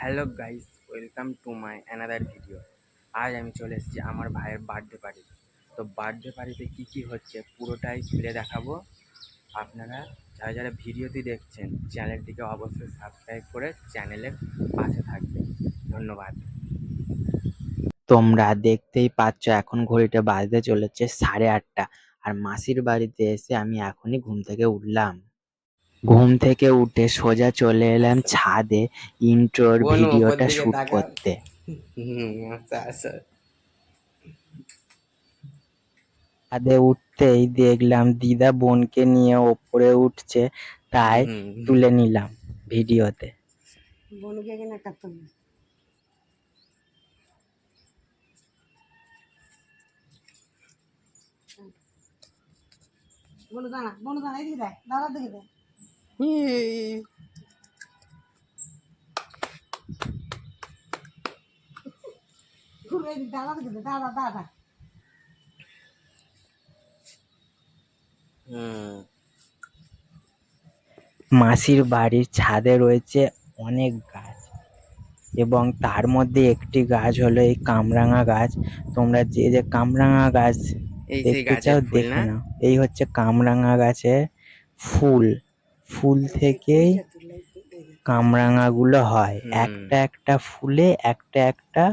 Hello guys, welcome to my another video. আজ আমি চলে এসেছি আমার ভাইয়ের বার্থডে পার্টি। তো বার্থডে পার্টিতে কী হচ্ছে পুরোটাই ঘুরে দেখাবো। আপনারা যারা যারা ভিডিওটি দেখছেন চ্যানেলটিকে অবশ্যই সাবস্ক্রাইব করে চ্যানেলের পাশে থাকবেন। ধন্যবাদ। তোমরা দেখতেই পাচ্ছ এখন ঘড়িটা বাজতে চলেছে 8:30। আর মাসির বাড়িতে এসে আমি এখনই ঘুম থেকে উঠলাম। ঘুম থেকে উঠে সোজা চলে এলাম ছাদে ইন্ট্রোর বোন ওপর ভিডিওটা দিকে শুট তাকা। করতে। আচ্ছা আচ্ছা। ছাদে উঠতেই দেখলাম দিদা বোনকে নিয়ে ওপরে উঠছে, তাই তুলে নিলাম ভিডিওতে। বোনকে কিনা কাটতে হবে। বনু দাঁড়া এদিকে দেখ, দাঁড়া দিকে দেখ। ঘুরে এদিকে দাঁড়া দিকে দেখ, দাঁড়া দাঁড়া। মাসির বাড়ির ছাদে রয়েছে অনেক গাছ এবং তার মধ্যে একটি গাছ হলো এই কামরাঙা গাছ। তোমরা যে যে কামরাঙা গাছ এই সেই দেখতে গাছের চাও ফুল দেখে না? নাও। এই হচ্ছে কামরাঙা গাছের ফুল। ফুল থেকেই কামরাঙা গুলো হয়। একটা একটা ফুলে একটা একটা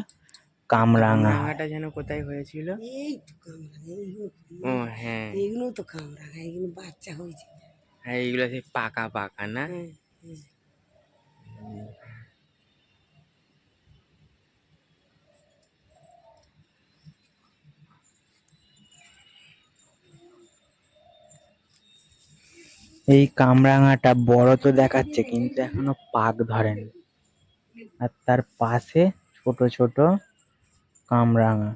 কামরাঙা হয়। কামরাঙাটা যেন কোথায় হয়েছিল? এই তো কামরাঙা, ও হ্যাঁ এইগুলো তো কামরাঙা, এইগুলো বাচ্চা হয়েছে। হ্যাঁ, এইগুলো সেই পাকা পাকা না? এই কামরাঙাটা বড় তো দেখাচ্ছে কিন্তু এখনো পাক ধরেনি। আর তার পাশে ছোট ছোট কামরাঙা।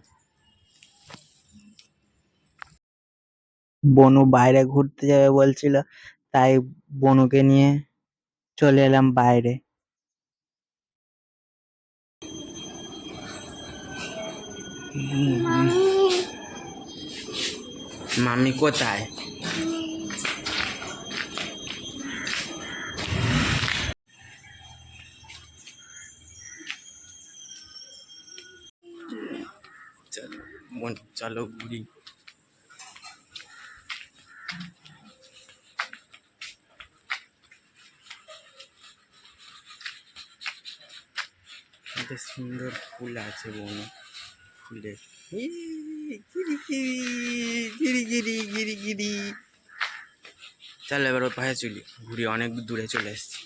বনু বাইরে ঘুরতে যাবে বলছিল, তাই বনুকে নিয়ে চলে এলাম বাইরে। মামি কোথায়? চলো বোন, চলো ঘুরি। এত সুন্দর ফুল আছে বনে, ফুলের গিরি গিরি গিরি গিরি গিরি। চলো এবার ওর পাশে চলি, ঘুরি, অনেক দূরে চলে এসছি।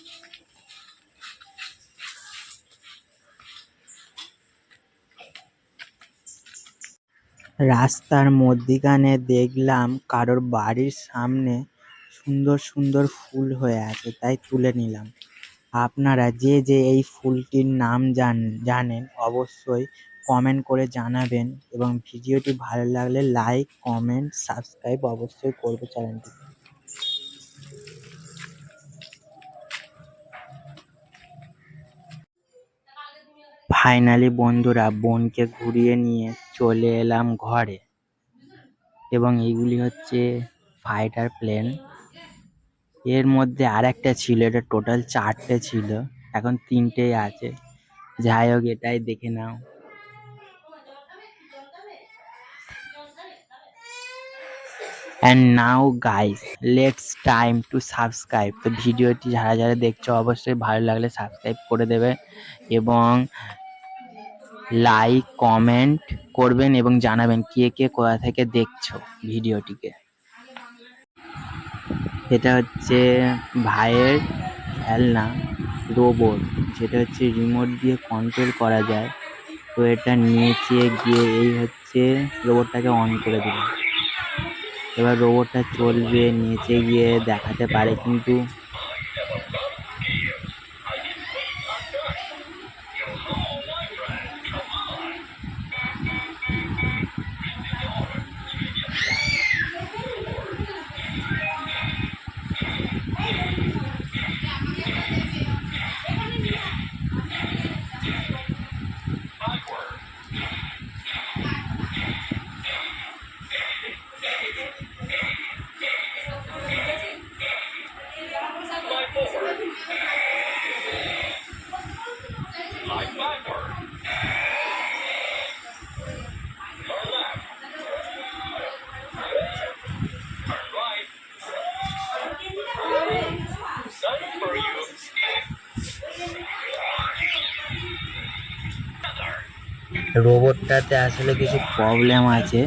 রাস্তার মধ্যিখানে দেখলাম কারোর বাড়ির সামনে সুন্দর সুন্দর ফুল হয়ে আছে, তাই তুলে নিলাম। আপনারা যে যে এই ফুলটির নাম জানেন অবশ্যই কমেন্ট করে জানাবেন এবং ভিডিওটি ভালো লাগলে লাইক কমেন্ট সাবস্ক্রাইব অবশ্যই করবে চ্যানেলটি। ফাইনালি বন্ধুরা বোনকে ঘুরিয়ে নিয়ে চলে এলাম ঘরে এবং এইগুলি হচ্ছে ফাইটার প্লেন। এর মধ্যে আর একটা ছিল, এটা টোটাল 4টে ছিল, এখন 3টেই আছে। যাই হোক, এটাই দেখে নাও। And now guys, let's time to subscribe. তো ভিডিওটি যারা যারা দেখছো অবশ্যই ভালো লাগলে সাবস্ক্রাইব করে দেবে এবং লাইক কমেন্ট করবেন এবং জানাবেন কে কে কোথা থেকে দেখছো ভিডিওটিকে। এটা হচ্ছে ভাইয়ের খেলনা রোবট, যেটা হচ্ছে রিমোট দিয়ে কন্ট্রোল করা যায়। তো এটা নিচে গিয়ে এই হচ্ছে রোবটটাকে অন করে দিল। এবার রোবটটা চলবে, নিচে গিয়ে দেখাতে পারে কিন্তু রোবটটাতে আসলে কিছু প্রবলেম আছে,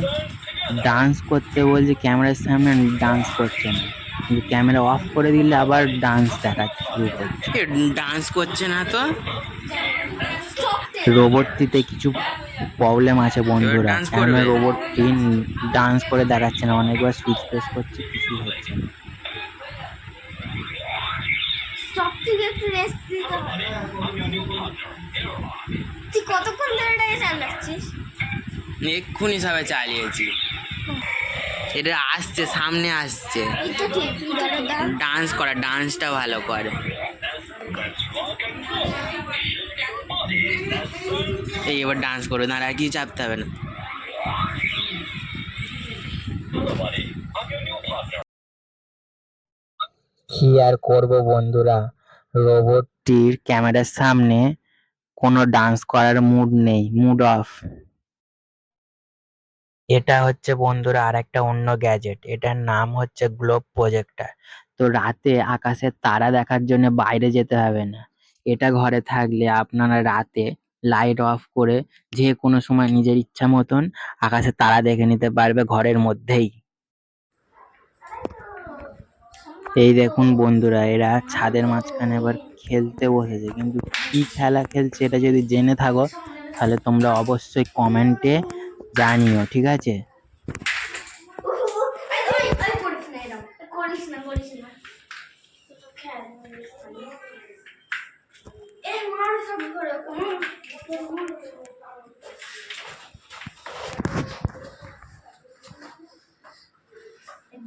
ডান্স করতে বলছে ক্যামেরার সামনে, ডান্স করছে না, কিন্তু ক্যামেরা অফ করে দিলে আবার ডান্স দেখাতে শুরু করছে। ডান্স করছে না তো, রোবটটিতে কিছু প্রবলেম আছে বন্ধুরা, ডান্স কেন করবে। রোবটটি ডান্স করে দেখাচ্ছে না, অনেকবার সুইচ প্রেস করছে, কিছুই হচ্ছে না। স্টপ থেকে একটু রেস্ট দিতে হবে। তুই কতক্ষণ ধরে এটাকে চালাচ্ছিস? এক্ষুনি সবাই চালিয়েছি, এটা আসছে, সামনে আসছে, এই তো ঠিক ডান্স করা, ডান্সটা ভালো করে। এই এবার ডান্স করবে না, আর কি চাপতে হবে না। কি আর করব বন্ধুরা, রোবটটির ক্যামেরার সামনে কোনো ডান্স করার মুড নেই, মুড অফ। এটা হচ্ছে বন্ধুরা আর একটা অন্য গ্যাজেট, এটার নাম হচ্ছে গ্লোব প্রজেক্টর। তো রাতে আকাশের তারা দেখার জন্য বাইরে যেতে হবে না, এটা ঘরে থাকলে আপনারা রাতে লাইট অফ করে যে কোনো সময় নিজের ইচ্ছা মতন আকাশের তারা দেখে নিতে পারবে ঘরের মধ্যেই। এই দেখুন বন্ধুরা, এরা ছাদের মাঝখানে এবার খেলতে বসেছে, কিন্তু কি খেলা খেলছে এটা যদি জেনে থাকো তাহলে তোমরা অবশ্যই কমেন্টে জানিও, ঠিক আছে? করিস না এরকম, করিস না করিস না। খেল এ মার সব করে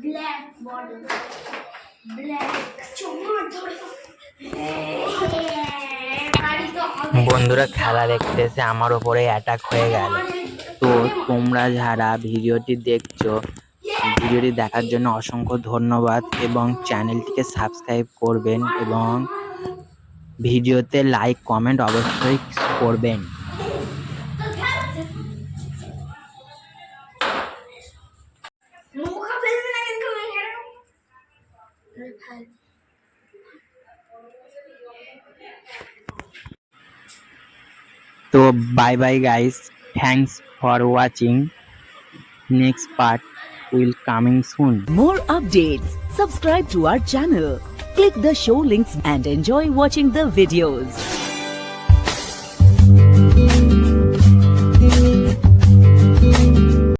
ব্ল্যাক বডি ব্ল্যাক চোর ধরে বন্ধুরা খেলা দেখতে এসে আমার ওপরে অ্যাটাক হয়ে গেল। তো তোমরা যারা ভিডিওটি দেখছো, ভিডিওটি দেখার জন্য অসংখ্য ধন্যবাদ, এবং চ্যানেলটিকে সাবস্ক্রাইব করবেন এবং ভিডিওতে লাইক কমেন্ট অবশ্যই করবেন। মুখা ফেলবি না কিন্তু তো bye bye guys, thanks for watching, next part will coming soon. More updates. Subscribe to our channel. Click the show links and enjoy watching the videos.